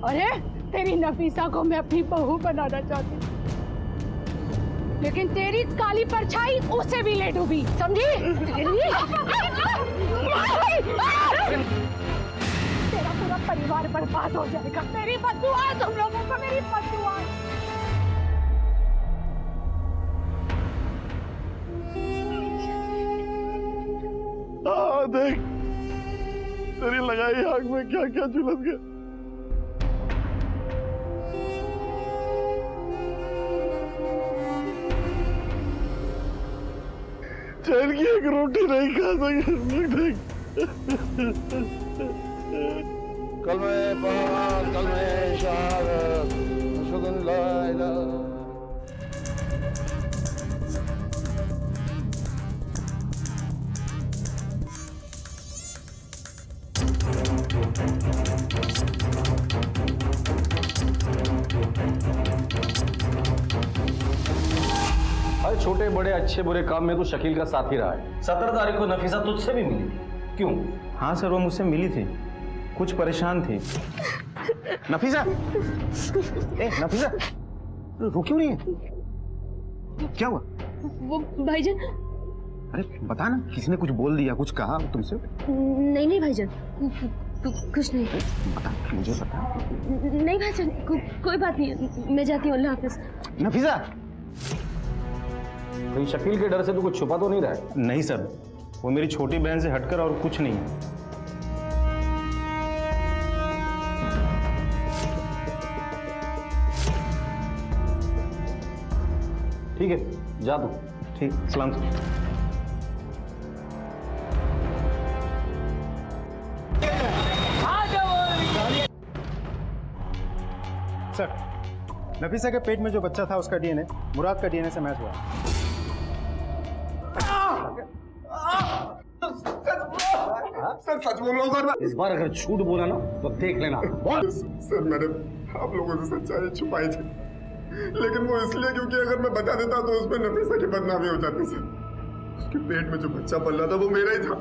अरे तेरी नफीसा को मैं अपनी बहू बनाना चाहती हूँ, लेकिन तेरी काली परछाई उसे भी ले डूबी, समझी? तेरा पूरा परिवार बर्बाद हो जाएगा। मेरी बद्दुआ तुम लोगों को, मेरी बद्दुआ। देख तेरी लगाई आग में क्या क्या झुलस गया। चैन की एक रोटी नहीं खा सके। देख कल में पान कल में शहादत शुगन लाइला। हर छोटे बड़े अच्छे बुरे काम में तो शकील का साथ ही रहा है। 17 तारीख को नफीसा तुझसे भी मिली थी, क्यों? हाँ सर, वो मुझसे मिली थी, कुछ परेशान थी। नफीसा, नफीसा, रो क्यों रही है? क्या हुआ? वो भाईजान। अरे बता ना, किसी ने कुछ बोल दिया, कुछ कहा तुमसे? नहीं नहीं भाईजान, कुछ नहीं। बता, मुझे बता। नहीं भाईजान, कोई बात नहीं, मैं जाती हूँ, अल्लाह हाफिज। नफीसा, कहीं शकील के डर से तू कुछ छुपा तो नहीं रहा है? नहीं सर, वो मेरी छोटी बहन से हटकर और कुछ नहीं है। ठीक है, जा तू। ठीक, सलाम सर। नफीसा के पेट में जो बच्चा था उसका डीएनए मुराद का डीएनए से मैच हुआ। सर सच बोल रहा हूँ सर। इस बार अगर झूठ बोला ना तो देख लेना। सर मैंने आप लोगों से सच्चाई छुपाई थी, लेकिन वो इसलिए क्योंकि अगर मैं बता देता तो उसमें नफीसा की बदनामी हो जाती सर। उसके पेट में जो बच्चा पल रहा था वो मेरा ही था,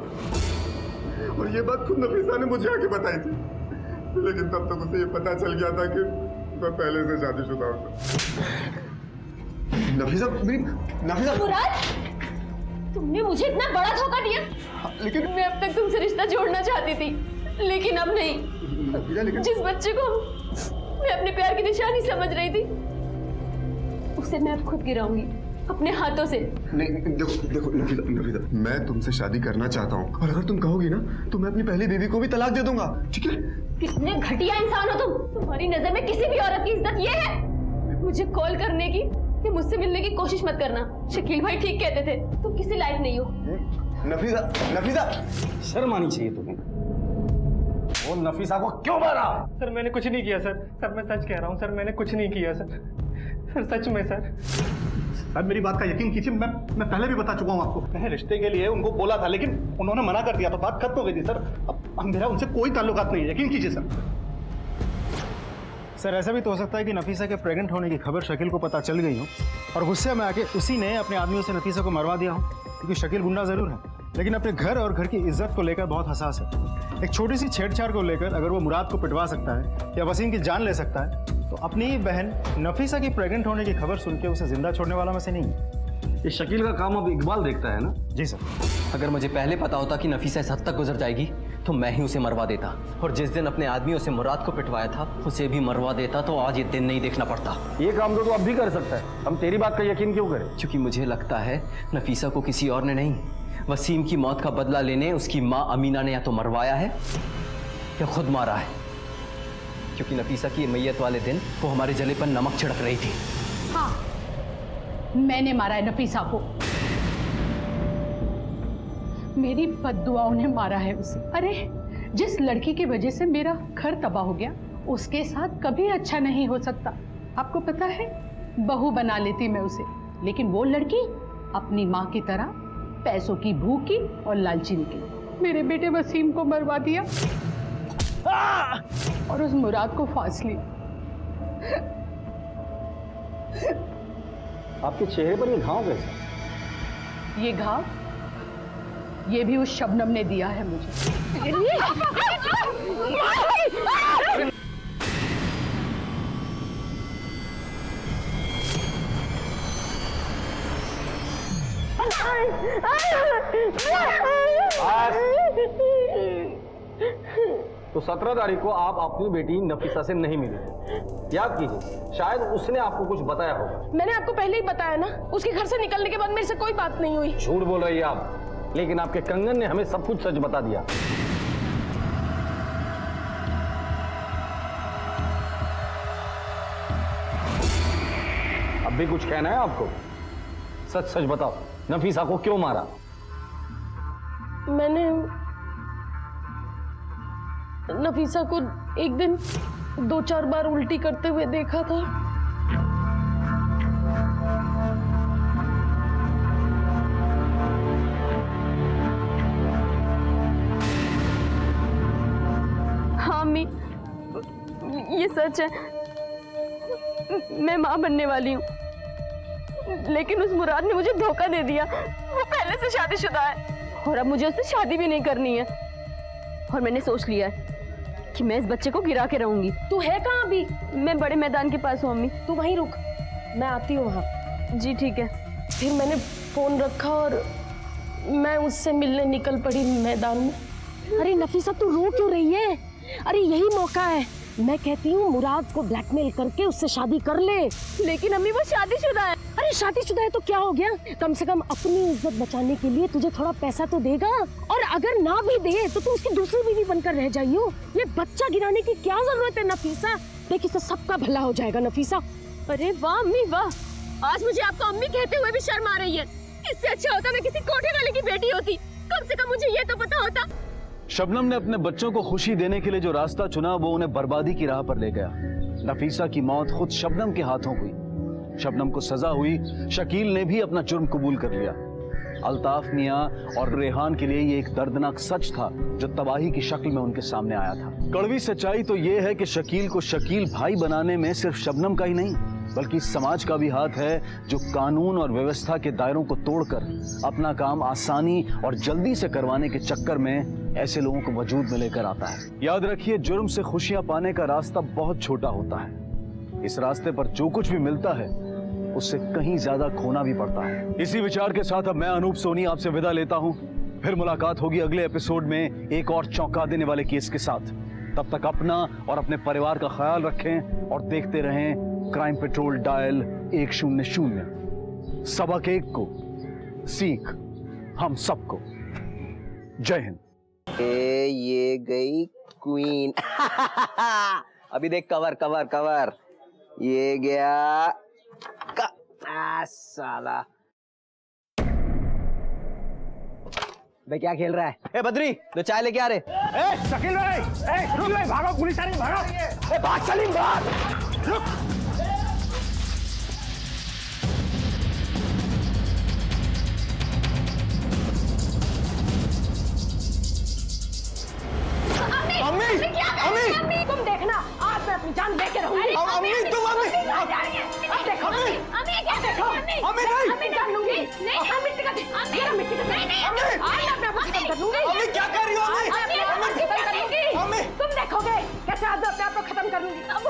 और ये बात खुद नफीसा ने मुझे आके बताई थी, लेकिन तब तक उसे ये पता चल गया था कि मैं पहले से शादीशुदा हूँ। नफीसा मुराद, तुमने मुझे इतना बड़ा धोखा दिया। लेकिन मैं अब तक तुमसे रिश्ता जोड़ना चाहती थी, लेकिन अब नहीं। लेकिन जिस बच्चे को मैं अपने प्यार की निशानी समझ रही थी, उसे मैं अब खुद गिराऊंगी अपने हाथों से। नहीं, देखो नफीसा, मैं तुमसे शादी करना चाहता हूँ, और अगर तुम कहोगी ना तो मैं अपनी पहली बीवी को भी तलाक दे दूंगा, ठीक है? कितने घटिया इंसान हो तुम। तुम्हारी नजर में किसी भी औरत की इज्जत ये है? मुझे कॉल करने की या मुझसे मिलने की कोशिश मत करना। शकील भाई ठीक कहते थे, तुम किसी लायक नहीं हो। नफीसा, शर्म आनी चाहिए तुम्हें। वो नफीसा को क्यों मारा? सर मैंने कुछ नहीं किया सर, मैं सच कह रहा हूँ सर, मैंने कुछ नहीं किया सर, सच में सर, मेरी बात का यकीन कीजिए, मैं पहले भी बता चुका हूँ आपको। मैंने रिश्ते के लिए उनको बोला था, लेकिन उन्होंने मना कर दिया, तो बात खत्म हो गई थी सर। अब मेरा उनसे कोई ताल्लुकात नहीं है, यकीन कीजिए सर, ऐसा भी तो हो सकता है कि नफीसा के प्रेग्नेंट होने की खबर शकील को पता चल गई हो, और गुस्से में आके उसी ने अपने आदमियों से नफीसा को मरवा दिया हो, क्योंकि शकील गुंडा जरूर है, लेकिन अपने घर और घर की इज्जत को लेकर बहुत हसास है। एक छोटी सी छेड़छाड़ को लेकर अगर वो मुराद को पिटवा सकता है या वसीम की जान ले सकता है, तो अपनी बहन नफीसा की प्रेग्नेंट होने की खबर सुन के उसे जिंदा छोड़ने वाला में से नहीं है। ये शकील का काम अब इकबाल देखता है ना? जी सर। अगर मुझे पहले पता होता कि नफीसा इस हद तक गुजर जाएगी तो मैं ही उसे मरवा देता, और जिस दिन अपने आदमियों से मुराद को पिटवाया था उसे भी मरवा देता, तो आज ये दिन नहीं देखना पड़ता। ये काम तो तू अब भी कर सकता है, हम तेरी बात का यकीन क्यों करें? क्योंकि मुझे लगता है नफीसा को किसी और ने नहीं, वसीम की मौत का बदला लेने उसकी माँ अमीना ने या तो मरवाया है या खुद मारा है, क्योंकि नफीसा की मैयत वाले दिन वो हमारे जले पर नमक छिड़क रही थी। हाँ, मैंने मारा है नफीसा को। मेरी बद्दुआओं ने मारा है उसे। अरे जिस लड़की की वजह से मेरा घर तबाह हो गया, उसके साथ कभी अच्छा नहीं हो सकता। आपको पता है, बहू बना लेती मैं उसे, लेकिन वो लड़की अपनी माँ की तरह पैसों की भूखी और लालची निकली। मेरे बेटे वसीम को मरवा दिया और उस मुराद को फांस ली। आपके चेहरे पर ये घाव कैसे? ये घाव, ये भी उस शबनम ने दिया है मुझे। तो 17 तारीख को आप अपनी बेटी नफीसा से नहीं मिले। याद कीजिए, शायद उसने आपको कुछ बताया होगा। मैंने आपको पहले ही बताया ना, उसके घर से निकलने के बाद मेरे से कोई बात नहीं हुई। झूठ बोल रही है आप, लेकिन आपके कंगन ने हमें सब कुछ सच बता दिया। अब भी कुछ कहना है आपको? सच सच बताओ, नफीसा को क्यों मारा? मैंने नफीसा को एक दिन 2-4 बार उल्टी करते हुए देखा था। हाँ अम्मी, ये सच है, मैं माँ बनने वाली हूँ, लेकिन उस मुराद ने मुझे धोखा दे दिया। वो पहले से शादीशुदा है और अब मुझे उससे शादी भी नहीं करनी है। और मैंने सोच लिया है कि मैं इस बच्चे को गिरा के रहूंगी। तू है कहाँ अभी? मैं बड़े मैदान के पास हूँ अम्मी। तू वहीं रुक, मैं आती हूँ वहाँ। जी ठीक है। फिर मैंने फोन रखा और मैं उससे मिलने निकल पड़ी मैदान में। अरे नफीसा तू रो क्यों रही है? अरे यही मौका है, मैं कहती हूँ मुराद को ब्लैकमेल करके उससे शादी कर ले। लेकिन अम्मी वो शादीशुदा है। अरे शादीशुदा है तो क्या हो गया, कम से कम अपनी इज्जत बचाने के लिए तुझे थोड़ा पैसा तो देगा। और अगर ना भी दे तो तू उसकी दूसरी बीवी बनकर रह जाइयो। ये बच्चा गिराने की क्या जरूरत है नफीसा? देख इससे सबका भला हो जाएगा नफीसा। अरे वाह अम्मी वाह, आज मुझे आपको अम्मी कहते हुए भी शर्म आ रही है। इससे अच्छा होता मैं किसी कोठे वाले की बेटी होती, कम से कम मुझे ये तो पता होता। शबनम ने अपने बच्चों को खुशी देने के लिए जो रास्ता चुना वो उन्हें बर्बादी की राह पर ले गया। नफीसा की मौत खुद शबनम के हाथों हुई। शबनम को सजा हुई, शकील ने भी अपना जुर्म कबूल कर लिया। अल्ताफ मियां और रेहान के लिए ये एक दर्दनाक सच था जो तबाही की शक्ल में उनके सामने आया था। कड़वी सच्चाई तो ये है कि शकील को शकील भाई बनाने में सिर्फ शबनम का ही नहीं बल्कि समाज का भी हाथ है, जो कानून और व्यवस्था के दायरों को तोड़कर अपना काम आसानी और जल्दी से करवाने के चक्कर में ऐसे लोगों को वजूद में लेकर आता है। याद रखिए, जुर्म से खुशियां पाने का रास्ता बहुत छोटा होता है। इस रास्ते पर जो कुछ भी मिलता है उससे कहीं ज्यादा खोना भी पड़ता है। इसी विचार के साथ अब मैं अनूप सोनी आपसे विदा लेता हूं। फिर मुलाकात होगी अगले एपिसोड में एक और चौंका देने वाले केस के साथ। तब तक अपना और अपने परिवार का ख्याल रखें और देखते रहें क्राइम पेट्रोल डायल 100। सबक एक को, सीख हम सबको। जय हिंद। ये गई क्वीन। अभी देख कवर कवर कवर, ये गया साला। भाई क्या खेल रहा है? ए बद्री, दो चाय लेके आ रहे। ए शकील भाई, ए रुक भाई, भागो पुलिस आ रही, भागो। ए भाग सलीम, भाग, रुक। अम्मी, अम्मी, तुम देखना, आज मैं अपनी जान लेके रहूंगी। अम्मी, तुम अम्मी, अब देखो, अम्मी क्या देखो, अम्मी जान लूंगी। नहीं, मिट्टी का दे, मिट्टी का दे। आज मैं अपना आप खत्म कर लूंगी। अम्मी क्या कर रही हो? खत्म कर लूंगी। अम्मी, तुम देखोगे कैसे आज अपने आप को खत्म कर लूंगी। अब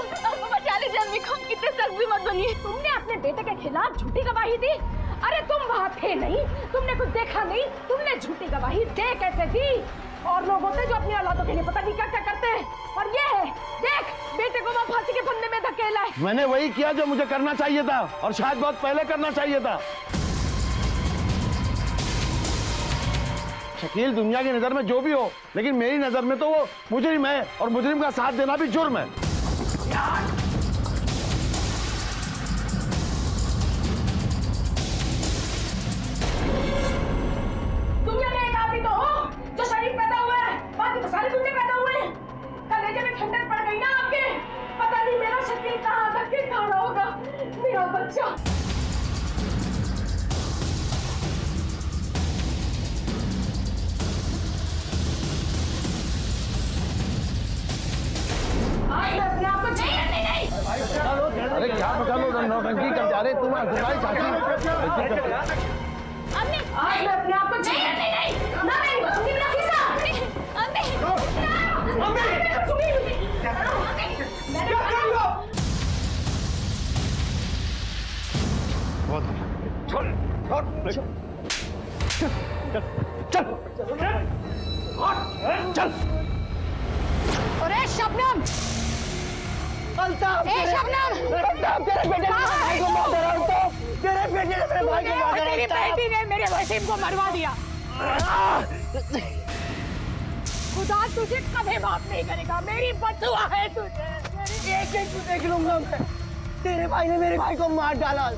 बचा लीजिए अम्मी को, कितने सख्त भी मत बनिए। तुमने अपने बेटे के खिलाफ झूठी गवाही दी। अरे तुम वहाँ थे नहीं, तुमने कुछ देखा नहीं, तुमने झूठी गवाही दे कैसे दी? और लोग होते जो अपनी औलादों के लिए पता नहीं क्या क्या करते हैं। और ये है, देख बेटे को वहाँ फांसी के फंदे में धकेला है। मैंने वही किया जो मुझे करना चाहिए था और शायद बहुत पहले करना चाहिए था। शकील दुनिया की नजर में जो भी हो, लेकिन मेरी नजर में तो वो मुजरिम है और मुजरिम का साथ देना भी जुर्म है। दुनिया में एक आदमी तो हो जो शरीफ पैदा हुआ है, बाकी तो सारे दुनिया पैदा हुए हैं। कलेजे में ठंडक पड़ गई ना आपके। पता नहीं मेरा शकील कहाँ धक्के खा रहा होगा, मेरा बच्चा। अरे क्या बता लो, नौटंकी कर जा रहे तुम। चाची आज मैं अपने आप को बहुत चल। अरे शबनम, अल्ताफ, शबनम, तेरे बेटे ने भाई को मार डाला। अल्ताफ, तेरे बेटे ने मेरे भाई को मार डाला। तेरी बेटी ने मेरे वसीम को मरवा दिया। खुदा तुझे कभी माफ नहीं करेगा, मेरी बददुआ है तुझे। एक तू देख लूंगा मैं। तेरे भाई ने मेरे भाई को मार डाला।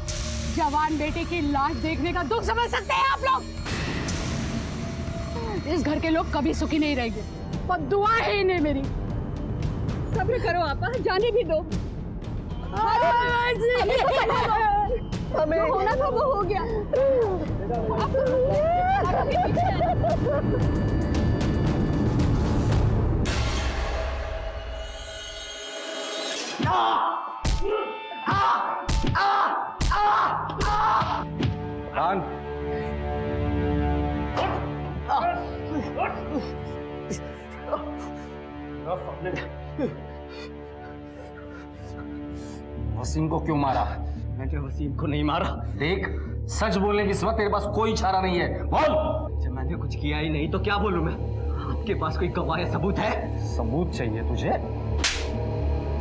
जवान बेटे की लाश देखने का दुख समझ सकते हैं आप लोग? इस घर के लोग कभी सुखी नहीं रहेंगे। बददुआ है इन्हें मेरी। सब्र करो आपा, जाने भी दो। हमें होना था वो हो गया। खान, वसीम को क्यों मारा? मैंने वसीम को नहीं मारा। देख, सच बोलने की सिवा तेरे पास कोई इशारा नहीं है। बोल। जब मैंने कुछ किया ही नहीं तो क्या बोलूं मैं? आपके पास कोई गवाह या सबूत है? सबूत चाहिए तुझे?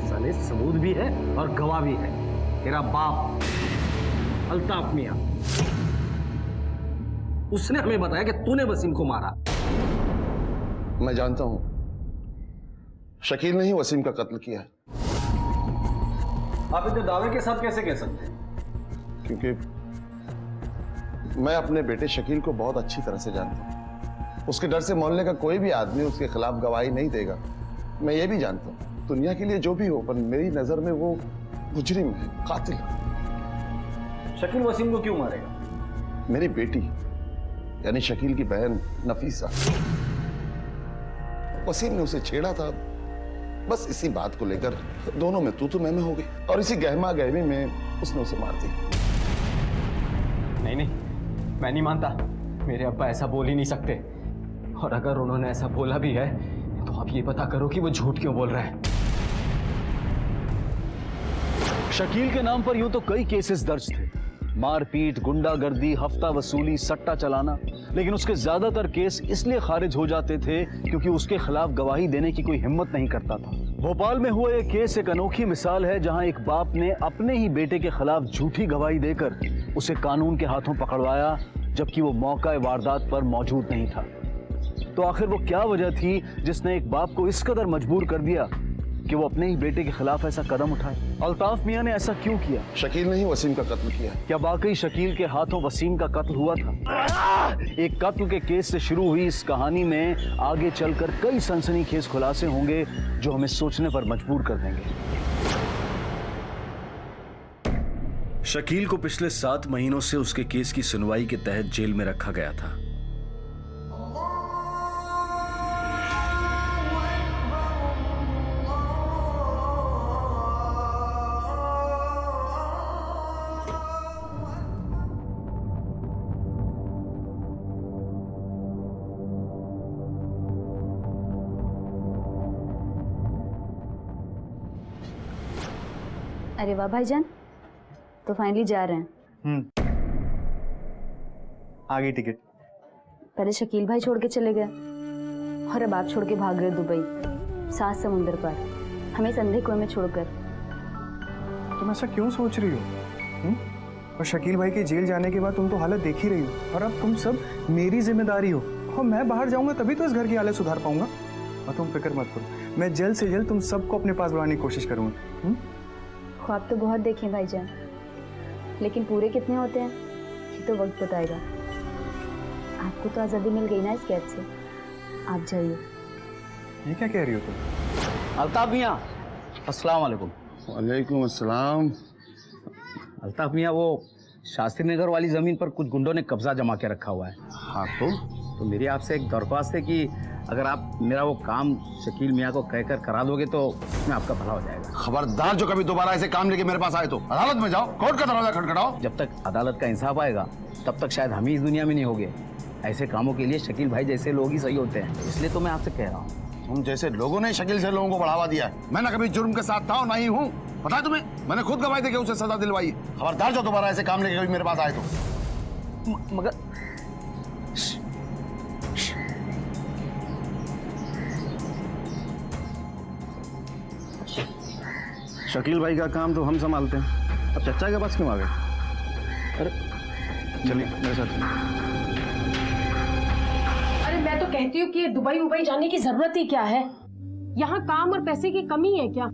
साले सबूत भी है और गवाह भी है। तेरा बाप अल्ताफ मियां, उसने हमें बताया कि तूने वसीम को मारा। मैं जानता हूं शकील ने ही वसीम का कत्ल किया है। आप इतने दावे के साथ कैसे कह सकते हैं? क्योंकि मैं अपने बेटे शकील को बहुत अच्छी तरह से जानता हूं। उसके डर से मोहल्ले का कोई भी आदमी उसके खिलाफ गवाही नहीं देगा। मैं ये भी जानता हूं दुनिया के लिए जो भी हो, पर मेरी नजर में वो मुजरिम है, कातिल है। शकील वसीम को क्यों मारेगा? मेरी बेटी यानी शकील की बहन नफीसा, वसीम ने उसे छेड़ा था। बस इसी बात को लेकर दोनों में तू मैं हो गई और इसी गहमा गहमी में उसने उसे मार दी। नहीं नहीं, मैं नहीं मानता। मेरे अब्बा ऐसा बोल ही नहीं सकते। और अगर उन्होंने ऐसा बोला भी है तो आप ये पता करो कि वो झूठ क्यों बोल रहे हैं। शकील के नाम पर यूं तो कई केसेस दर्ज थे, मारपीट, गुंडागर्दी, हफ्ता वसूली, सट्टा चलाना, लेकिन उसके ज्यादातर केस इसलिए खारिज हो जाते थे क्योंकि उसके खिलाफ गवाही देने की कोई हिम्मत नहीं करता था। भोपाल में हुआ यह केस एक अनोखी मिसाल है जहां एक बाप ने अपने ही बेटे के खिलाफ झूठी गवाही देकर उसे कानून के हाथों पकड़वाया, जबकि वो मौका वारदात पर मौजूद नहीं था। तो आखिर वो क्या वजह थी जिसने एक बाप को इस कदर मजबूर कर दिया कि वो अपने ही बेटे के खिलाफ ऐसा कदम उठाए? अल्ताफ मियां ने ऐसा क्यों किया? शकील ने ही वसीम का कत्ल किया। क्या वाकई शकील के हाथों वसीम का कत्ल हुआ था? एक कत्ल के केस से शुरू हुई इस कहानी में आगे चलकर कई सनसनीखेज खुलासे होंगे जो हमें सोचने पर मजबूर कर देंगे। शकील को पिछले 7 महीनों से उसके केस की सुनवाई के तहत जेल में रखा गया था। अरे वाह भाईजान, तो फाइनली जा रहे हैं। आ गई टिकट। पहले शकील भाई छोड़ के चले गए और अब आप छोड़ के भाग रहे दुबई, 7 समुंदर पार, हमें संधे कुएं में छोड़कर। तुम ऐसा क्यों सोच रही हो? और शकील भाई के जेल जाने के बाद तुम तो हालत देख ही रही हो, और अब तुम सब मेरी जिम्मेदारी हो। और मैं बाहर जाऊंगा तभी तो इस घर की हालत सुधार पाऊंगा। और तुम फिक्र मत करो, मैं जल्द से जल्द तुम सबको अपने पास बुलाने की कोशिश करूंगा। ख्वाब तो बहुत देखे भाईजान, लेकिन पूरे कितने होते हैं ये तो वक्त बताएगा। आपको तो आज़ादी मिल गई ना इस कैद से, आप जाइए। ये क्या कह रही हो तुम? अल्ताफ मियां, अस्सलाम वालेकुम। वालेकुम अस्सलाम। अल्ताफ मियां, वो शास्त्री नगर वाली जमीन पर कुछ गुंडों ने कब्जा जमा के रखा हुआ है। हाँ तो मेरी आपसे एक दरख्वास्त है कि अगर आप मेरा वो काम शकील मियां को कहकर करा दोगे तो उसमें आपका भला हो जाएगा। खबरदार जो कभी दोबारा ऐसे काम लेके मेरे पास आए तो अदालत में जाओ, कोर्ट का दरवाजा खटखटाओ। जब तक अदालत का इंसाफ आएगा तब तक शायद हम ही इस दुनिया में नहीं होंगे। ऐसे कामों के लिए शकील भाई जैसे लोग ही सही होते हैं, इसलिए तो मैं आपसे कह रहा हूँ। तुम जैसे लोगों ने शकील से लोगों को बढ़ावा दिया है। मैं ना कभी जुर्म के साथ था और ना ही हूँ, पता है तुम्हें? मैंने खुद गवाही देके उसे सजा दिलवाई। खबरदार जो दोबारा ऐसे काम लेके कभी मेरे पास आए तो। मगर शकील भाई का काम तो हम संभालते हैं, अब चचा के पास क्यों आ गए? अरे चलिए मेरे साथ चलिए। अरे मैं तो कहती हूँ कि दुबई उबई जाने की जरूरत ही क्या है? यहाँ काम और पैसे की कमी है क्या?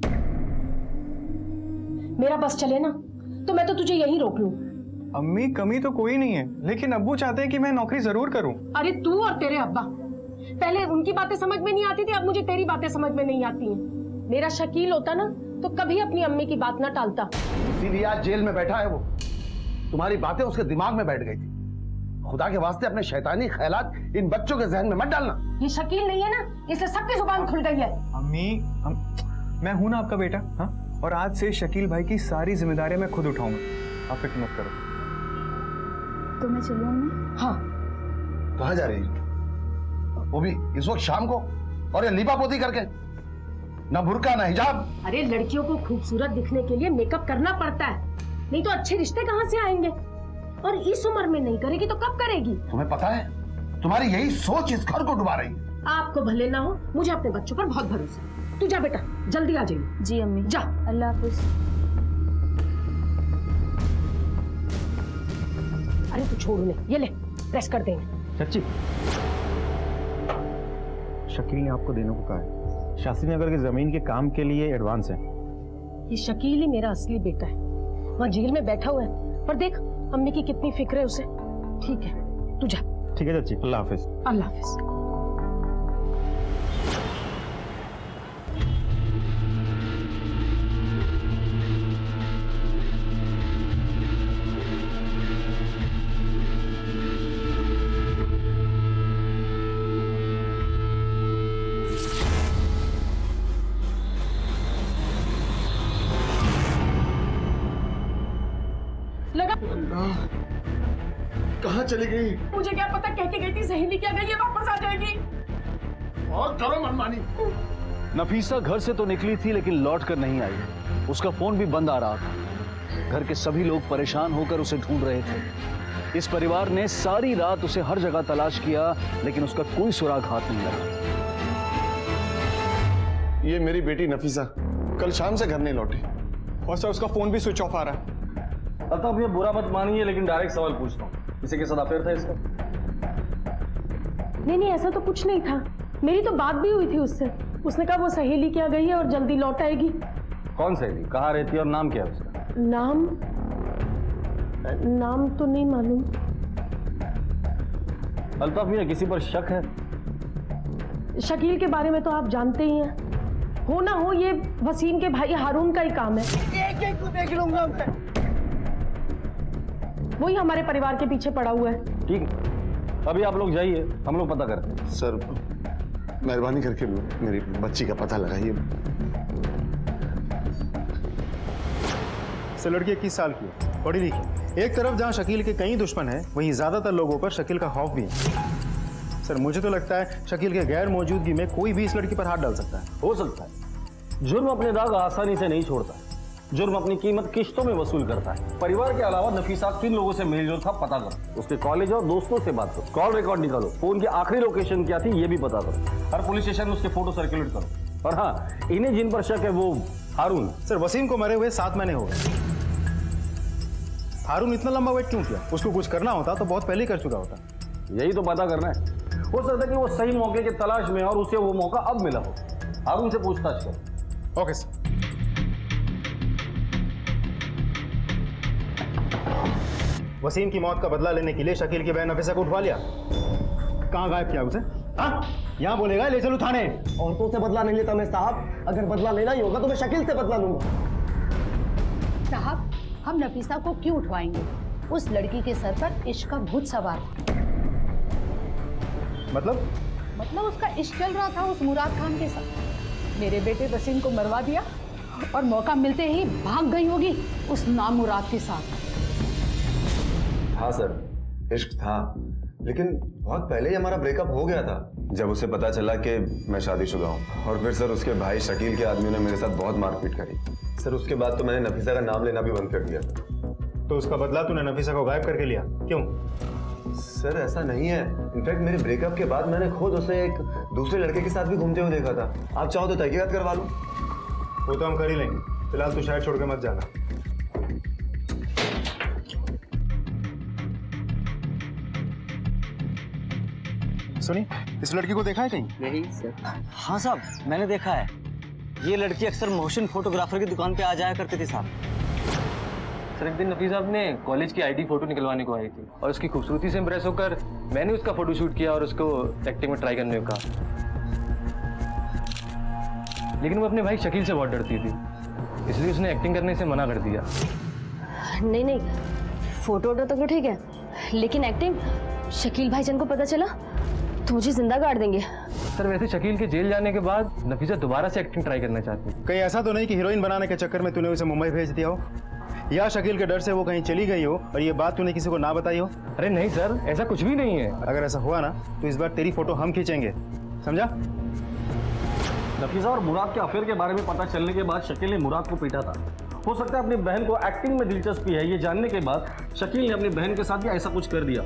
मेरा बस चले ना तो मैं तो तुझे यहीं रोक लूं। अम्मी कमी तो कोई नहीं है, लेकिन अब्बू चाहते हैं कि मैं नौकरी जरूर करूं। अरे तू और तेरे अब्बा, पहले उनकी बातें समझ में नहीं आती थी, अब मुझे तेरी बातें समझ में नहीं आती हैं। मेरा शकील होता ना तो कभी अपनी अम्मी की बात ना टालता। इसीलिए आज जेल में बैठा है वो। तुम्हारी बातें उसके दिमाग में बैठ गई थी। खुदा के वास्ते अपने शैतानी ख्यालात इन बच्चों के जहन में मत डालना। ये शकील नहीं है ना, इसलिए सबकी जुबान खुल गई है। अम्मी मैं हूं ना आपका बेटा, हाँ? और आज से शकील भाई की सारी जिम्मेदारियां मैं खुद उठाऊंगा, आप फिक्र मत करो। तो मैं चलूं अम्मी? हाँ। कहाँ जा रही है? वो भी इस वक्त शाम को, और ये लीपापोती करके, ना बुर्का ना हिजाब। अरे लड़कियों को खूबसूरत दिखने के लिए मेकअप करना पड़ता है, नहीं तो अच्छे रिश्ते कहाँ से आएंगे? और इस उम्र में नहीं करेगी तो कब करेगी? तुम्हें पता है तुम्हारी यही सोच इस घर को डुबा रही है। आपको भले ना हो, मुझे अपने बच्चों पर बहुत भरोसा है। तू जा बेटा, जल्दी आ जाइए। जी अम्मी। जा। अल्लाह हाफिज। अरे तू छोड़ उन्हें, ये ले प्रेस कर देंगे। चाची, शकील ने आपको देने को कहा है, शास्त्री नगर की जमीन के काम के लिए एडवांस है। ये शकील ही मेरा असली बेटा है, वहाँ जेल में बैठा हुआ है, पर देख अम्मी की कितनी फिक्र है उसे। ठीक है तू जा। ठीक है चाची, अल्लाह हाफिज। अल्लाह हाफिज। लगा कहाँ चली गई? मुझे क्या पता, कह के गई थी सहेली क्या गई है, वापस आ जाएगी। और करो मनमानी। नफीसा घर से तो निकली थी लेकिन लौट कर नहीं आई। उसका फोन भी बंद आ रहा था। घर के सभी लोग परेशान होकर उसे ढूंढ रहे थे। इस परिवार ने सारी रात उसे हर जगह तलाश किया लेकिन उसका कोई सुराग हाथ नहीं लगा। ये मेरी बेटी नफीसा कल शाम से घर नहीं लौटी, और सर उसका फोन भी स्विच ऑफ आ रहा है। अल्ताफ ये बुरा मत मानिए लेकिन डायरेक्ट सवाल पूछता हूँ, इसे के साथ अफेयर था इसका? नहीं ऐसा तो कुछ नहीं था, मेरी तो बात भी हुई थी उससे। उसने कहा वो सहेली क्या गई है और जल्दी लौट आएगी। कौन सहेली, कहाँ रहती है और नाम क्या है उसका? नाम तो नहीं मालूम। अल्ताफ ये किसी पर शक है? शकील के बारे में तो आप जानते ही हैं, हो ना हो ये वसीम के भाई हारून का ही काम है। एक एक को देख लूंगा मैं। वही हमारे परिवार के पीछे पड़ा हुआ है। ठीक है, अभी आप लोग जाइए, हम लोग पता करते हैं। सर मेहरबानी करके मेरी बच्ची का पता लगाइए। से लड़की 21 साल की है, पढ़ी लिखी। एक तरफ जहां शकील के कई दुश्मन हैं, वहीं ज्यादातर लोगों पर शकील का खौफ भी है। सर मुझे तो लगता है शकील के गैर मौजूदगी में कोई भी इस लड़की पर हाथ डाल सकता है। हो सकता है। जुर्म अपने दाग आसानी से नहीं छोड़ता है, जुर्म अपनी कीमत किश्तों में वसूल करता है। परिवार के अलावा नफीसा किन लोगों से मेलजोल था पता करो, उसके कॉलेज और दोस्तों से बात करो, कॉल रिकॉर्ड निकालो, फोन की आखिरी लोकेशन क्या थी ये भी पता करो, हर पुलिस स्टेशन में उसके फोटो सर्कुलेट करो। और हाँ, इन्हें जिन पर शक है वो हारून। सर वसीम को मरे हुए 7 महीने हो गए। हारून इतना लंबा वेट क्यों किया? उसको कुछ करना होता तो बहुत पहले कर चुका होता। यही तो पता करना है। हो सकता है कि वो सही मौके की तलाश में और उसे वो मौका अब मिला हो। हारून से पूछताछ करो। Okay sir. वसीम की मौत का बदला लेने के लिए शकील की बहन नफीसा को उठवा लिया। कहाँ गायब किया उसे? हाँ, यहाँ बोलेगा ले चलो थाने। औरतों से बदला नहीं लेता मैं साहब, अगर बदला लेना ही होगा तो मैं शकील से बदला लूंगा। साहब हम नफीसा को क्यों उठवाएंगे? उस लड़की के सर पर इश्क का भूत सवार था। मतलब उसका इश्क चल रहा था उस मुराद खान के साथ। मेरे बेटे वसीम को मरवा दिया और मौका मिलते ही भाग गई होगी उस नामुराद के साथ। हाँ सर, इश्क था, लेकिन बहुत पहले ही हमारा ब्रेकअप हो गया था जब उसे पता चला कि मैं शादीशुदा हूँ। और फिर सर उसके भाई शकील के आदमियों ने मेरे साथ बहुत मारपीट करी। सर उसके बाद तो मैंने नफीसा का नाम लेना भी बंद कर दिया। तो उसका बदला तूने नफीसा को गायब करके लिया, क्यों? सर ऐसा नहीं है, इनफैक्ट मेरे ब्रेकअप के बाद मैंने खुद उसे एक दूसरे लड़के के साथ भी घूमते हुए देखा था। आप चाहो तो तहकीकात करवा लूँ। वो तो हम कर ही लेंगे, फिलहाल तू शहर छोड़ के मत जाना। सुनी, इस लड़की को देखा है कहीं? नहीं सर। हाँ साहब, मैंने देखा है। ये लड़की अक्सर मोशन फोटोग्राफर की दुकान पे आ जाया करती थी साहब। सर एक दिन नफीसा अपने कॉलेज की आईडी फोटो निकलवाने को आई थी और उसकी खूबसूरती से इम्प्रेस होकर मैंने उसका फोटो शूट किया और उसको एक्टिंग में ट्राई करने को कहा, लेकिन वो अपने भाई शकील से बहुत डरती थी, इसलिए उसने एक्टिंग करने से मना कर दिया। नहीं नहीं, फोटो वोटो तो ठीक है, लेकिन एक्टिंग, शकील भाईजान को पता चला तो मुझे जिंदा गाड़ देंगे। सर वैसे शकील के जेल जाने के बाद नफीसा दोबारा से एक्टिंग ट्राई करना चाहती है। कहीं ऐसा तो नहीं कि हीरोइन बनाने के चक्कर में तूने उसे मुंबई भेज दिया हो, या शकील के डर से वो कहीं चली गई हो और ये बात तूने किसी को ना बताई हो? अरे नहीं सर, ऐसा कुछ भी नहीं है। अगर ऐसा हुआ ना तो इस बार तेरी फोटो हम खींचेंगे, समझा? नफीसा और मुराद के अफेयर के बारे में पता चलने के बाद शकील ने मुराद को पीटा था। हो सकता है अपनी बहन को एक्टिंग में दिलचस्पी है, ये जानने के बाद शकील ने अपनी बहन के साथ भी ऐसा कुछ कर दिया।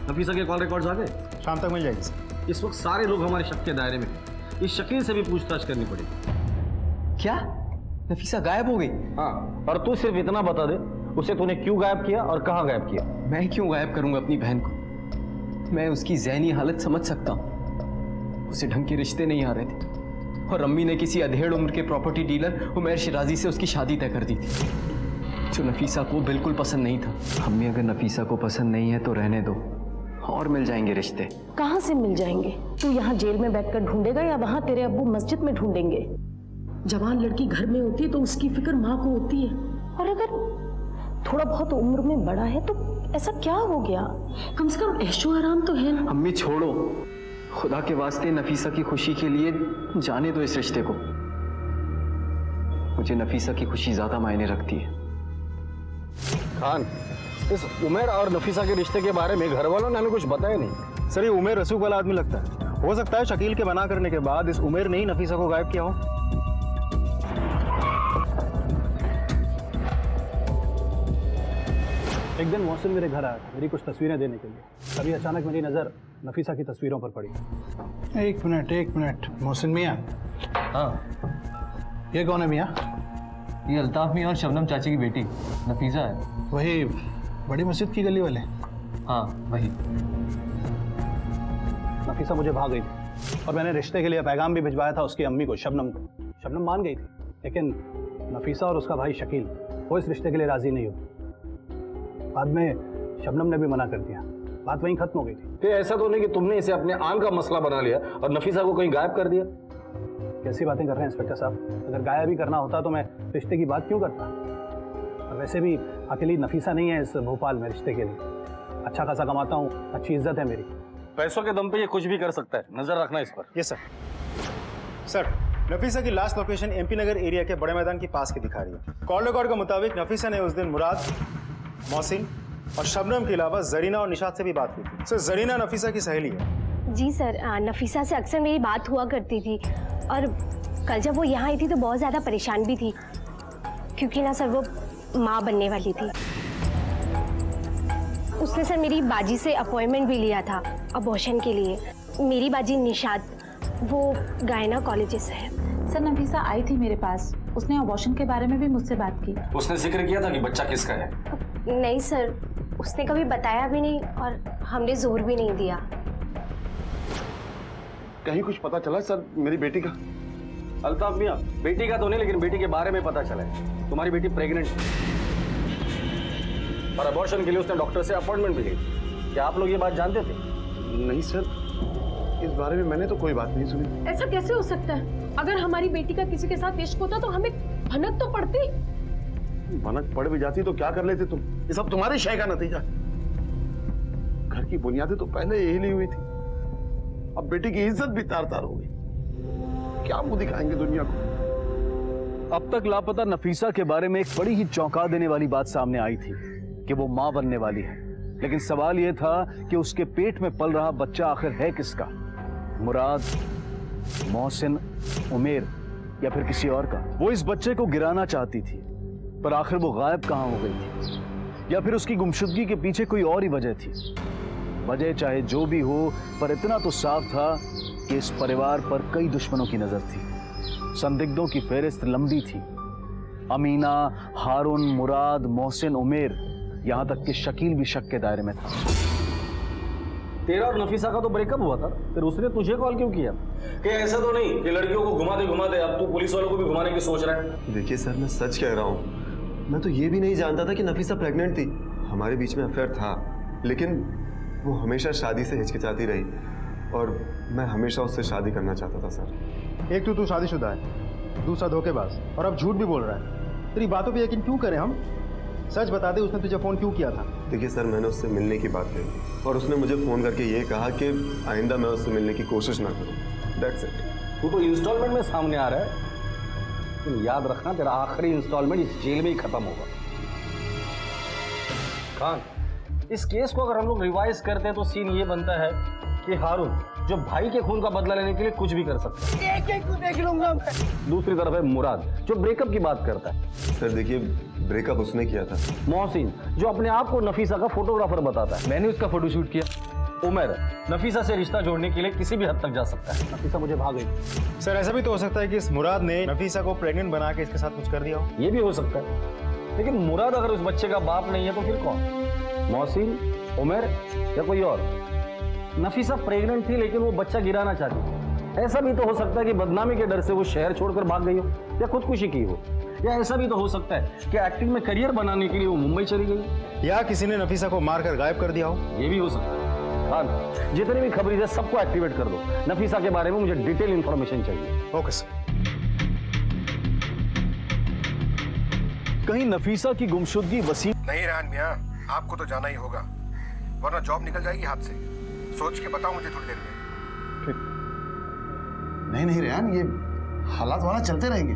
नफीसा के कॉल रिकॉर्ड्स आ गए? शाम तक मिल जाएगी। इस वक्त सारे लोग हमारे शक के दायरे में हैं। इस शकील से भी पूछताछ करनी पड़ेगी। क्या नफीसा गायब हो गई? हाँ, और तू सिर्फ इतना बता दे उसे तूने क्यों गायब किया और कहाँ गायब किया? मैं क्यों गायब करूंगा अपनी बहन को? मैं उसकी ज़हनी हालत समझ सकता हूँ। उसे ढंग के रिश्ते नहीं आ रहे थे और अम्मी ने किसी अधेड़ उम्र के प्रॉपर्टी डीलर उमैर शिराजी से उसकी शादी तय कर दी थी, जो नफीसा को बिल्कुल पसंद नहीं था। अम्मी अगर नफीसा को पसंद नहीं है तो रहने दो, और मिल जाएंगे रिश्ते। कहाँ से मिल जाएंगे? तू यहाँ जेल में बैठकर ढूंढेगा या वहाँ तेरे अब्बू मस्जिद में ढूंढेंगे? जवान लड़की घर में होती है तो उसकी फिक्र माँ को होती है, और अगर थोड़ा बहुत उम्र में बड़ा है तो ऐसा क्या हो गया? कम से कम ऐशो आराम तो है ना। अम्मी छोड़ो, खुदा के वास्ते नफीसा की खुशी के लिए जाने दो इस रिश्ते को। मुझे नफीसा की खुशी ज्यादा मायने रखती है। खान, इस उमेर और नफीसा के रिश्ते के बारे में घर वालों ने हमें कुछ बताया नहीं। सर ये उमेर रसूख वाला आदमी लगता है। हो सकता है शकील के मना करने के बाद इस उमेर ने ही नफीसा को गायब किया हो। एक दिन मोहसिन मेरे घर आया था मेरी कुछ तस्वीरें देने के लिए। तभी अचानक मेरी नज़र नफीसा की तस्वीरों पर पड़ी। एक मिनट, मोहसिन मियाँ। हाँ, ये कौन है मियाँ? ये अल्ताफ मियाँ और शबनम चाची की बेटी नफीसा है। वही बड़ी मस्जिद की गली वाले? हाँ वही। नफीसा मुझे भाग गई थी और मैंने रिश्ते के लिए पैगाम भी भिजवाया था उसकी अम्मी को, शबनम को। शबनम मान गई थी, लेकिन नफीसा और उसका भाई शकील वो इस रिश्ते के लिए राजी नहीं हुए। बाद में शबनम ने भी मना कर दिया, बात वहीं खत्म हो गई थी। फिर ऐसा तो नहीं कि तुमने इसे अपने आन का मसला बना लिया और नफीसा को कहीं गायब कर दिया? कैसी बातें कर रहे हैं इंस्पेक्टर साहब? अगर गायब ही करना होता तो मैं रिश्ते की बात क्यों करता? और वैसे भी अकेली नफीसा नहीं है इस भोपाल में रिश्ते के लिए। अच्छा खासा कमाता हूँ, अच्छी इज्जत है मेरी। पैसों के दम पे ये कुछ भी कर सकता है, नजर रखना इस पर। Yes sir. नफीसा की last location MP Nagar area के बड़े मैदान के पास की दिखा रही है। कॉल रिकॉर्ड के मुताबिक नफीसा ने उस दिन मुराद, मोहसिन और शबनम के अलावा जरीना और निशात से भी बात की थी। सर जरीना नफीसा की सहेली है। जी सर, नफीसा से अक्सर मेरी बात हुआ करती थी और कल जब वो यहाँ आई थी तो बहुत ज़्यादा परेशान भी थी, क्योंकि ना सर वो माँ बनने वाली थी। उसने सर मेरी बाजी से अपॉइंटमेंट भी लिया था अबॉर्शन के लिए। मेरी बाजी निशात, वो गायनाकोलॉजिस्ट से है। सर नफीसा आई थी मेरे पास, उसने अबॉर्शन के बारे में भी मुझसे बात की। उसने जिक्र किया था कि बच्चा किसका है? नहीं सर, उसने कभी बताया भी नहीं और हमने जोर भी नहीं दिया। कहीं कुछ पता चला सर मेरी बेटी का? अल्ताफ मियां, बेटी का तो नहीं, लेकिन बेटी के बारे में पता चला है। तुम्हारी बेटी प्रेग्नेंट है और अबॉर्शन के लिए उसने डॉक्टर से अपॉइंटमेंट भी ली। क्या आप लोग ये बात जानते थे? नहीं सर, इस बारे में मैंने तो कोई बात नहीं सुनी। ऐसा कैसे हो सकता है? अगर हमारी बेटी का किसी के साथ इश्क होता तो हमें भनक तो पड़ती। भनक पड़ भी जाती तो क्या कर लेते तुम? ये सब तुम्हारी शय का नतीजा। घर की बुनियादें तो पहले यही ली हुई थी, अब बेटी की इज्जत भी तार तार हो गई। क्या मुंह दिखाएंगे दुनिया को? अब तक लापता नफीसा के बारे में एक बड़ी ही चौंका देने वाली बात सामने आई थी कि वो मां बनने वाली है। लेकिन सवाल यह था कि उसके पेट में पल रहा बच्चा आखिर है किसका? मुराद, मोहसिन, उमेर या फिर किसी और का? वो इस बच्चे को गिराना चाहती थी, पर आखिर वो गायब कहां हो गई थी? या फिर उसकी गुमशुदगी के पीछे कोई और ही वजह थी? वजह चाहे जो भी हो, पर इतना तो साफ था कि इस परिवार पर कई दुश्मनों की नजर थी। संदिग्धों की फेहरिस्त लंबी थी, अमीना, हारून, मुराद, मोहसिन, उमेर, यहां तक कि शकील भी शक के दायरे में था। तेरा और नफीसा का तो ब्रेकअप हुआ था, फिर उसने तुझे कॉल क्यों किया? कि ऐसा तो नहीं कि लड़कियों को घुमाते अब तू पुलिस वालों को भी घुमाने की सोच रहा है? देखिए सर, मैं सच कह रहा हूँ, मैं तो ये भी नहीं जानता था कि नफीसा प्रेग्नेंट थी। हमारे बीच में अफेयर था, लेकिन वो हमेशा शादी से हिचकिचाती रही और मैं हमेशा उससे शादी करना चाहता था सर। एक तो तू शादीशुदा है, दूसरा धोखेबाज, और अब झूठ भी बोल रहा है। तेरी बातों पे यकीन क्यों करें हम? सच बता दे, उसने तुझे फोन क्यों किया था? देखिए सर, मैंने उससे मिलने की बात कही और उसने मुझे फोन करके ये कहा कि आइंदा मैं उससे मिलने की कोशिश ना करूं। That's it. तू तो इंस्टॉलमेंट में सामने आ रहा है, तुम याद रखना तेरा आखिरी इंस्टॉलमेंट इस जेल में ही खत्म होगा। खान, इस केस को अगर हम लोग रिवाइज करते हैं तो सीन ये बनता है कि हारून जो भाई के खून का बदला लेने के लिए कुछ भी कर सकता है। एक को देख लूंगा मैं। दूसरी तरफ है मुराद जो ब्रेकअप की बात करता है। सर देखिए, ब्रेकअप उसने किया था। मोहसिन जो अपने आप को नफीसा का फोटोग्राफर बताता है, मैंने उसका फोटोशूट किया। उमर नफीसा से रिश्ता जोड़ने के लिए किसी भी हद तक जा सकता है। नफीसा मुझे भाग गई। सर ऐसा भी तो हो सकता है कि इस मुराद ने नफीसा को प्रेग्नेंट बना के इसके साथ कुछ कर दिया हो। ये भी हो सकता है, लेकिन मुराद अगर उस बच्चे का बाप नहीं है तो फिर कौन? मोहसिन, उमर या कोई और? नफीसा प्रेग्नेंट थी लेकिन वो बच्चा गिराना चाहती। ऐसा भी तो हो सकता है कि बदनामी के डर से वो शहर छोड़कर भाग गई हो या खुदकुशी की हो, या ऐसा भी तो हो सकता है कि एक्टिंग में करियर बनाने के लिए वो मुंबई चली गई, या किसी ने नफीसा को मारकर गायब कर दिया हो। ये भी हो सकता है। खान, जितनी भी खबरें हैं सबको एक्टिवेट कर दो। नफीसा के बारे में मुझे डिटेल इंफॉर्मेशन चाहिए। Okay sir. कहीं नफीसा की गुमशुदगी वसीम? नहीं रेहान मियां, आपको तो जाना ही होगा, वरना जॉब निकल जाएगी हाथ से। सोच के बताओ मुझे थोड़ी देर में। नहीं नहीं रेहान, ये हालात वाला चलते रहेंगे।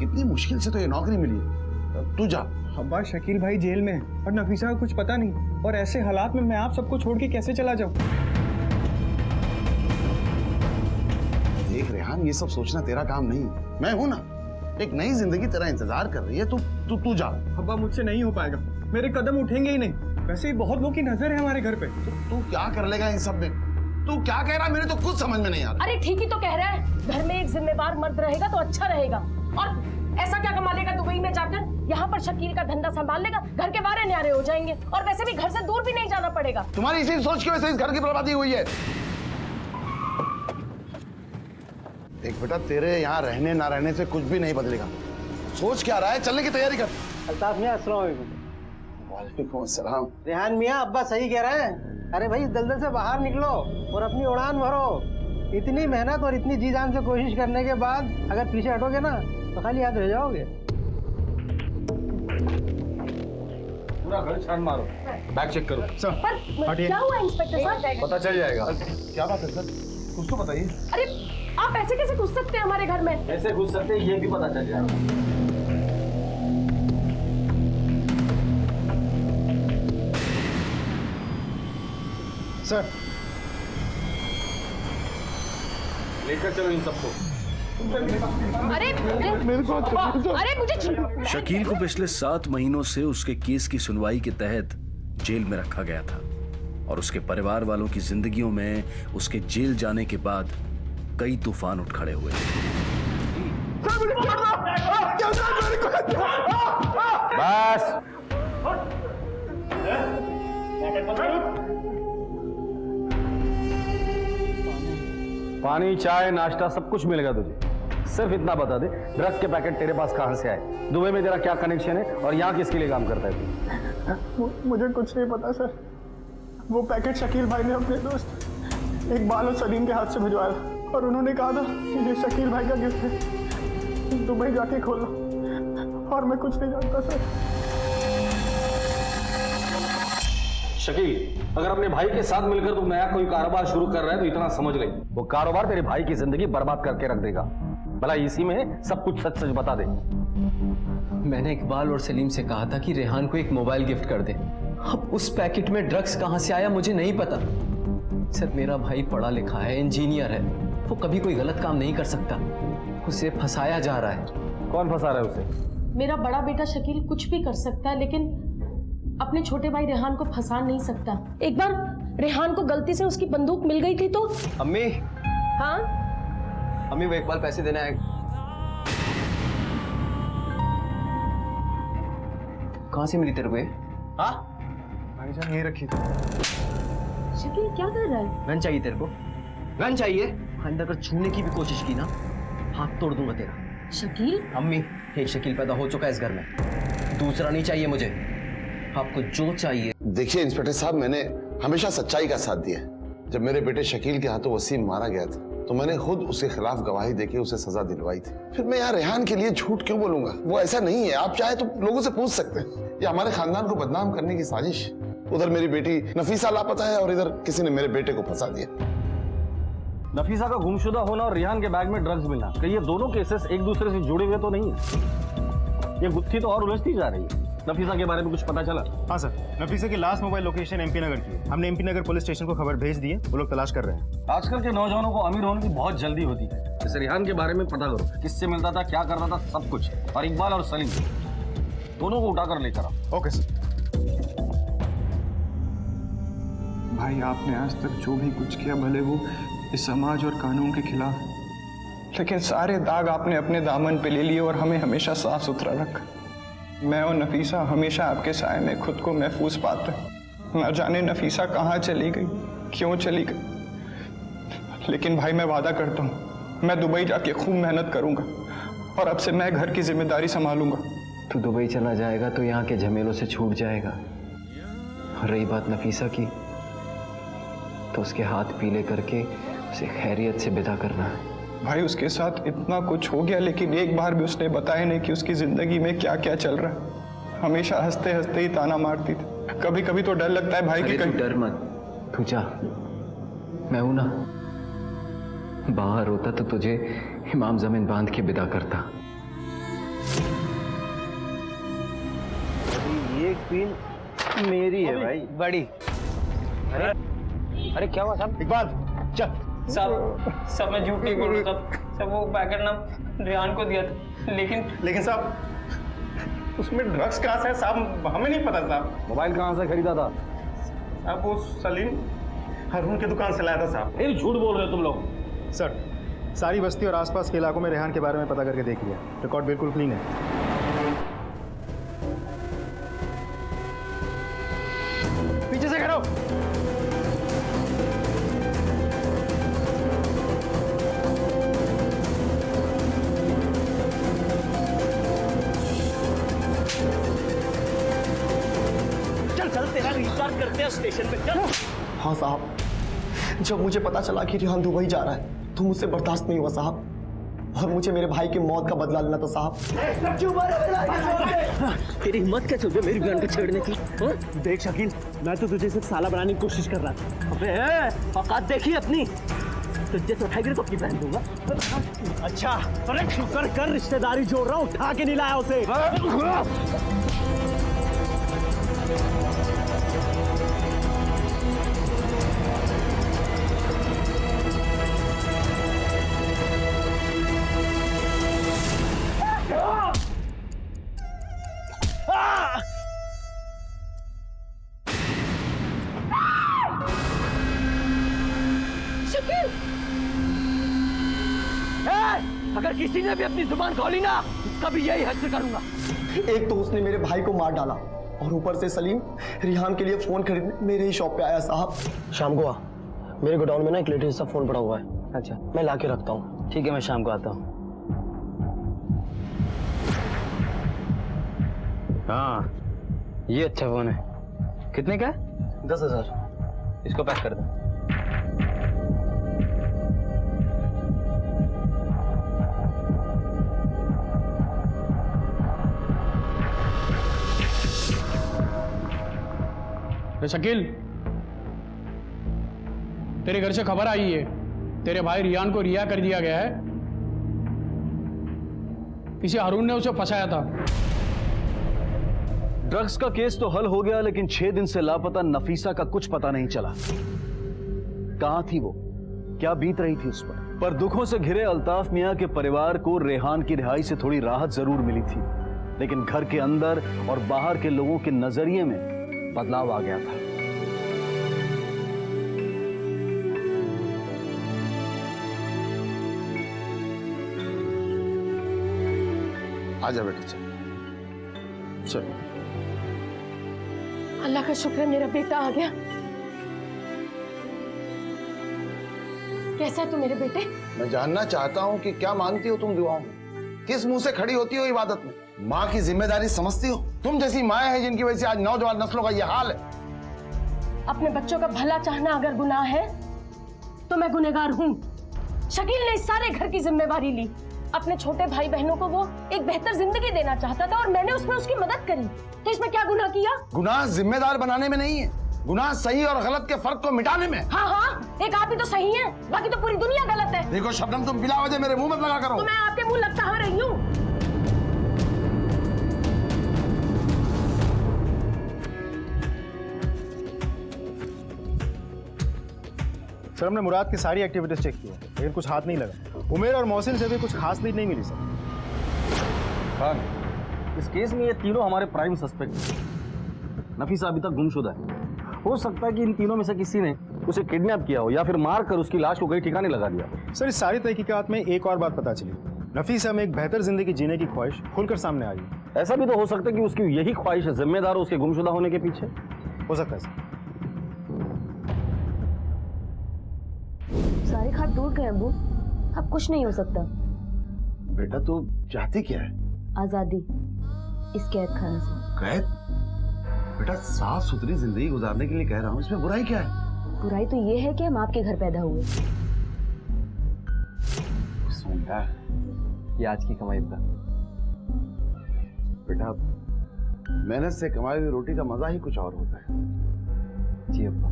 कितनी मुश्किल से तो ये नौकरी मिली है। तू जा। अब्बा, शकील भाई जेल में है और नफीसा को कुछ पता नहीं, और ऐसे हालात में मैं आप सबको छोड़ के कैसे चला जाऊं? देख रेहान, ये सब सोचना तेरा काम नहीं, मैं हूं ना। एक नई जिंदगी तेरा इंतजार कर रही है। तू जा। अब्बा, मुझसे नहीं हो पाएगा, मेरे कदम उठेंगे ही नहीं। वैसे ही बहुत लोग की नजर है हमारे घर पे। तू क्या कर लेगा इन सब में? तू क्या कह रहा है? मेरे तो कुछ समझ में नहीं आ रहा। अरे ठीक ही तो कह रहा है, घर में एक जिम्मेदार मर्द रहेगा तो अच्छा रहेगा। और ऐसा क्या कमा लेगा दुबई में जाकर? यहाँ पर शकील का धंधा संभाल लेगा, घर के बारे न्यारे हो जाएंगे, और वैसे भी घर से दूर भी नहीं जाना पड़ेगा। तुम्हारी इसी सोच की वजह से इस घर की बर्बादी हुई है। देख बेटा, तेरे यहाँ रहने ना रहने से कुछ भी नहीं बदलेगा। सोच क्या रहा है? चलने की तैयारी कर। अल्ताफ मियां, अस्सलाम वालेकुम। वालेकुम अस्सलाम। रेहान मियां, अब्बा सही कह रहे हैं। अरे भाई, दलदल से बाहर निकलो और अपनी उड़ान भरो। इतनी मेहनत और इतनी जी जान से कोशिश करने के बाद अगर पीछे हटोगे ना तो खाली हाथ रह जाओगे। पूरा घर छान मारो, बैग चेक करो। पर क्या हुआ इंस्पेक्टर साहब? पता चल जाएगा। क्या बात है सर? कुछ तो बताइए। अरे आप ऐसे कैसे घुस सकते हैं हमारे घर में? कैसे घुस सकते हैं ये भी पता चल जाएगा। सर, लेकर चलो इन सबको। अरे मुझे शकील को पिछले 7 महीनों से उसके केस की सुनवाई के तहत जेल में रखा गया था, और उसके परिवार वालों की जिंदगियों में उसके जेल जाने के बाद कई तूफान उठ खड़े हुए। बस पानी, चाय, नाश्ता सब कुछ मिलेगा तुझे। सिर्फ इतना बता दे, ड्रग के पैकेट तेरे पास कहां से आए, दुबई में तेरा क्या कनेक्शन है, और यहाँ किसके लिए काम करता है तू? मुझे कुछ नहीं पता सर। वो पैकेट शकील भाई ने अपने दोस्त इकबाल और सलीम के हाथ से भिजवाया, और उन्होंने कहा था कि ये शकील भाई का गिफ्ट है, दुबई जाके खोलो। और मैं कुछ नहीं जानता सर। शकील, अगर अपने भाई के साथ मिलकर तू नया कोई कारोबार शुरू कर रहा है तो इतना समझ ले, वो कारोबार तेरे भाई की जिंदगी बर्बाद करके रख देगा। भला इसी में सब कुछ सच सच बता दे। मैंने इकबाल और सलीम से कहा था कि रेहान को एक मोबाइल गिफ्ट कर दे। अब उस पैकेट में ड्रग्स कहां से आया मुझे नहीं पता। सर, मेरा भाई पढ़ा लिखा है, इंजीनियर है, वो कभी कोई गलत काम नहीं कर सकता। उसे फंसाया जा रहा है। कौन फंसा रहा है उसे? मेरा बड़ा बेटा शकील कुछ भी कर सकता है, लेकिन अपने छोटे भाई रेहान को फंसा नहीं सकता। एक बार रेहान को गलती से उसकी बंदूक मिल गई थी तो। अम्मी, हाँ अम्मी वो इकबाल पैसे देना है। कहाँ से मिली तेरे को ये? हाँ भाईजान ये रखी थी। शकील क्या कर रहा है? गन चाहिए तेरे को? गन चाहिए? अंदर अगर छूने की भी कोशिश की ना, हाथ तोड़ दूंगा तेरा। शकील? अम्मी, एक शकील पैदा हो चुका है इस घर में, दूसरा नहीं चाहिए मुझे। आपको जो चाहिए। देखिए इंस्पेक्टर साहब, मैंने हमेशा सच्चाई का साथ दिया। जब मेरे बेटे शकील के हाथों वसीम मारा गया था तो मैंने खुद उसके खिलाफ गवाही देके उसे सजा दिलवाई थी। फिर मैं यहाँ रेहान के लिए झूठ क्यों बोलूंगा? वो ऐसा नहीं है। आप चाहे तो लोगों से पूछ सकते हैं। ये हमारे खानदान को बदनाम करने की साजिश। उधर मेरी बेटी नफीसा लापता है और इधर किसी ने मेरे बेटे को फंसा दिया। नफीसा का गुमशुदा होना और रिहान के बैग में ड्रग्स मिलना, कहीं ये दोनों केसेस एक दूसरे से जुड़े हुए तो नहीं है? ये गुत्थी तो और उलझती जा रही है। नफीसा के बारे में कुछ पता चला? हाँ सर, नफीसा की लास्ट मोबाइल लोकेशन एमपी नगर की है। हमने एमपी नगर पुलिस स्टेशन को खबर भेज दी है, वो लोग तलाश कर रहे हैं। आजकल के नौजवानों को अमीर होने की बहुत जल्दी होती है। जैसे रिहान के बारे में पता करो, किससे मिलता था, क्या करता था, सब कुछ। और इकबाल और सलीम दोनों को उठाकर लेकर आओ। Okay sir. भाई आपने आज तक जो भी कुछ किया, भले वो इस समाज और कानून के खिलाफ, लेकिन सारे दाग आपने अपने दामन पे ले लिए और हमें हमेशा साफ सुथरा रखा। मैं और नफीसा हमेशा आपके साए में खुद को महफूज पाते। न जाने नफीसा कहाँ चली गई, क्यों चली गई। लेकिन भाई मैं वादा करता हूँ, मैं दुबई जाके खूब मेहनत करूंगा और अब से मैं घर की जिम्मेदारी संभालूंगा। तू दुबई चला जाएगा तो यहाँ के झमेलों से छूट जाएगा। और रही बात नफीसा की, तो उसके हाथ पीले करके उसे खैरियत से विदा करना है। भाई उसके साथ इतना कुछ हो गया, लेकिन एक बार भी उसने बताया नहीं कि उसकी जिंदगी में क्या क्या चल रहा है। हमेशा हंसते हंसते ही ताना मारती थी। कभी कभी तो डर लगता है भाई कि तू डर मत, तू जा, मैं हूं ना। बाहर होता तो तुझे इमाम जमीन बांध के विदा करता। ये क्वीन मेरी है भाई, बड़ी। अरे क्या हुआ साहब? इकबाल चल। सब मैं झूठ नहीं बोल रहा था। सब वो पैकेट ना रेहान को दिया था, लेकिन साहब उसमें ड्रग्स कहाँ से है साहब? हमें नहीं पता साहब। मोबाइल कहाँ से खरीदा था? साहब वो सलीम हारून की दुकान से लाया था साहब। फिर झूठ बोल रहे हो तुम लोग। सर, सारी बस्ती और आसपास के इलाकों में रेहान के बारे में पता करके देख लिया। रिकॉर्ड बिल्कुल क्लीन है। पीछे से करो। तेरा रिचार्ज करते हैं स्टेशन पे, चल। हाँ साहब, जब मुझे पता चला कि रिहान दुबई जा रहा है तो मुझसे बर्दाश्त नहीं हुआ साहब, और मुझे मेरे भाई की मौत का बदला लेना था साहब। तेरी हिम्मत कैसे हो मेरी बहन को छेड़ने की? देख शकील, मैं तो तुझे सिर्फ साला बनाने की कोशिश कर रहा था। अबे औकात देखी अपनी, तुझे तो उठाएगी तो अपनी बहन दूंगा। अच्छा, अरे शुक्र कर रिश्तेदारी जोड़ रहा हूँ, उठा के नहीं लाया उसे। अगर किसी ने भी अपनी जुबान खोली ना, कभी यही हद करूंगा। एक तो उसने मेरे भाई को मार डाला और ऊपर से सलीम रिहान के लिए फोन खरीदने मेरे ही शॉप पे आया साहब। शाम को आ, मेरे गोडाउन में ना एक लेटेस्ट सा फोन पड़ा हुआ है। अच्छा, मैं लाके रखता हूँ। ठीक है, मैं शाम को आता हूँ। हाँ, ये अच्छा फोन है। कितने का है? 10,000। इसको पैक कर दो। शकील, तेरे घर से खबर आई है, तेरे भाई रियान को रिहा कर दिया गया है। किसी हारून ने उसे फंसाया था। ड्रग्स का केस तो हल हो गया, लेकिन 6 दिन से लापता नफीसा का कुछ पता नहीं चला। कहां थी वो, क्या बीत रही थी उस पर दुखों से घिरे अल्ताफ मियां के परिवार को रेहान की रिहाई से थोड़ी राहत जरूर मिली थी, लेकिन घर के अंदर और बाहर के लोगों के नजरिए में बदलाव आ गया था। आजा बेटी, चल। अल्लाह का शुक्र है मेरा बेटा आ गया। कैसा है तू मेरे बेटे? मैं जानना चाहता हूँ कि क्या मांगती हो तुम दुआओं में? किस मुंह से खड़ी होती हो इबादत में? माँ की जिम्मेदारी समझती हो? तुम जैसी माँ है जिनकी वजह से आज नौजवान नस्लों का यह हाल है। अपने बच्चों का भला चाहना अगर गुनाह है तो मैं गुनहगार हूँ। शकील ने इस सारे घर की जिम्मेवारी ली। अपने छोटे भाई बहनों को वो एक बेहतर जिंदगी देना चाहता था और मैंने उसमें उसकी मदद करी। तो इसमें क्या गुनाह किया? गुनाह जिम्मेदार बनाने में नहीं है, गुनाह सही और गलत के फर्क को मिटाने में। हाँ हाँ, एक आप ही तो सही है, बाकी तो पूरी दुनिया गलत है। देखो शबनम, तुम बिला वजह मेरे मुंह मत लगा करो। तो मैं आपके मुंह लग कहाँ रही हूँ? सर हमने मुराद की सारी एक्टिविटीज चेक की है, लेकिन कुछ हाथ नहीं लगा। उमेर और मोहसिन से भी कुछ खास लीड नहीं मिली सर। खान, इस केस में ये तीनों हमारे प्राइम सस्पेक्ट हैं। नफीसा अभी तक गुमशुदा है। हो सकता है कि इन तीनों में से किसी ने उसे किडनैप किया हो या फिर मार कर उसकी लाश को कहीं ठिकाने लगा दिया हो। सर इस सारी तहकीकात में एक और बात पता चली, नफीसा में एक बेहतर जिंदगी जीने की ख्वाहिश खुलकर सामने आई है। ऐसा भी तो हो सकता है कि उसकी यही ख्वाहिश जिम्मेदार हो उसके गुमशुदा होने के पीछे। हो सकता है सर। सारे खाट टूट गए अब्बू, अब कुछ नहीं हो सकता। बेटा तू चाहती क्या है? आजादी इस कैद खाने से। कैद? बेटा साफ सुथरी जिंदगी गुजारने के लिए कह रहा हूँ, इसमें बुराई क्या है? बुराई तो ये है कि हम आपके घर पैदा हुए। ये आज की कमाई का बेटा, मेहनत से कमाई हुई रोटी का मजा ही कुछ और होता है। जी अब्बा।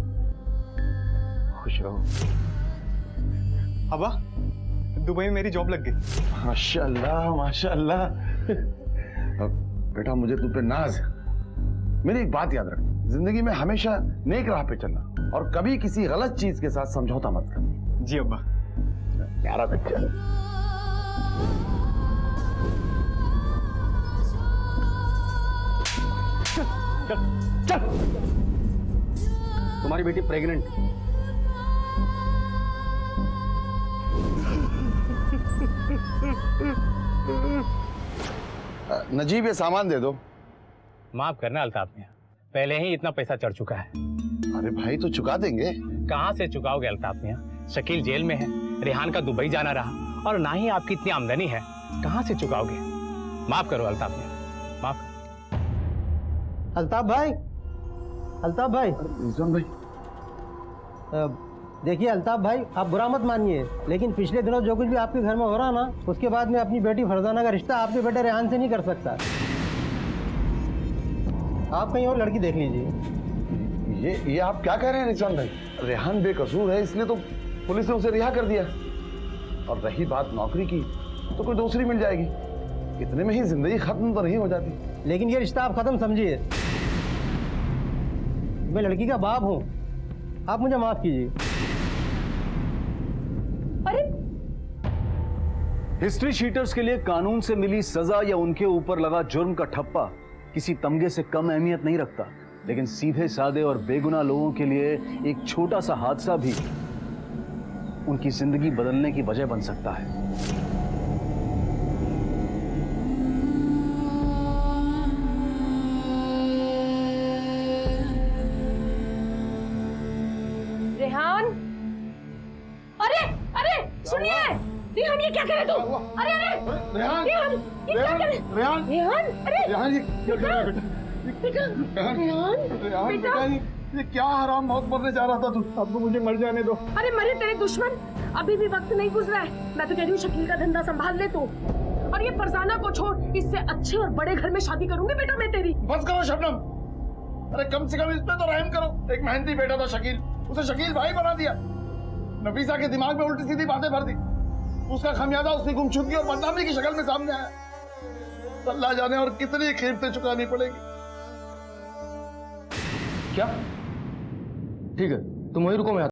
खुश रहो। अब्बा, दुबई में मेरी जॉब लग गई। माशाअल्लाह माशाअल्लाह। बेटा मुझे तुम पे नाज है। मेरी एक बात याद रख, जिंदगी में हमेशा नेक राह पे चलना और कभी किसी गलत चीज के साथ समझौता मत करना। जी अब्बा। प्यारा बच्चा। चल चल। तुम्हारी बेटी प्रेग्नेंट है। नजीब ये सामान दे दो। माफ करना अल्ताफ मियां, पहले ही इतना पैसा चढ़ चुका है। अरे भाई तो चुका देंगे। कहाँ से चुकाओगे अल्ताफ मियां? शकील जेल में है, रेहान का दुबई जाना रहा और ना ही आपकी इतनी आमदनी है, कहाँ से चुकाओगे? माफ करो अल्ताफ मियां, माफ करो। अल्ताफ भाई, अल्ताफ भाई, भाई देखिए अल्ताफ भाई, आप बुरा मत मानिए, लेकिन पिछले दिनों जो कुछ भी आपके घर में हो रहा ना, उसके बाद मैं अपनी बेटी फरजाना का रिश्ता आपके बेटे रेहान से नहीं कर सकता। आप कहीं और लड़की देख लीजिए। ये आप क्या कह रहे हैं रिजवान भाई? रेहान बेकसूर है, इसलिए तो पुलिस ने उसे रिहा कर दिया। और रही बात नौकरी की, तो कोई दूसरी मिल जाएगी। इतने में ही जिंदगी खत्म तो नहीं हो जाती। लेकिन ये रिश्ता आप खत्म समझिए। मैं लड़की का बाप हूँ, आप मुझे माफ कीजिए। अरे हिस्ट्री शीटर्स के लिए कानून से मिली सजा या उनके ऊपर लगा जुर्म का ठप्पा किसी तमगे से कम अहमियत नहीं रखता, लेकिन सीधे साधे और बेगुनाह लोगों के लिए एक छोटा सा हादसा भी उनकी जिंदगी बदलने की वजह बन सकता है। रेहान, अरे अरे सुनिए, रेहान ये क्या करे तू? अरे अरे रेहान, रेहान ये क्या करे? रेहान, रेहान, अरे रेहान ये क्या कर रहा है बेटा? रेहान बेटा, ये क्या हराम मौत मरने जा रहा था तू? अब तो मुझे मर जाने दो। अरे मरे तेरे दुश्मन, अभी भी वक्त नहीं गुजरा है। मैं तो कह रही हूँ शकील का धंधा संभाल ले तू, और ये फरजाना को छोड़, इससे अच्छे और बड़े घर में शादी करूंगी बेटा मैं तेरी। बस करो शबनम, अरे कम से कम इस पे तो रहम करो। एक मेहनती बेटा था शकील, उसे शकील भाई बना दिया। नफीसा के दिमाग में उल्टी सीधी बातें भर दी। उसका खमियाजा उसकी गुमशुदगी और बदनामी की शक्ल में सामने आया। अल्लाह जाने और कितनी कीमतें चुकानी पड़ेगी। क्या? ठीक है, तुम वहीं रुको, मैं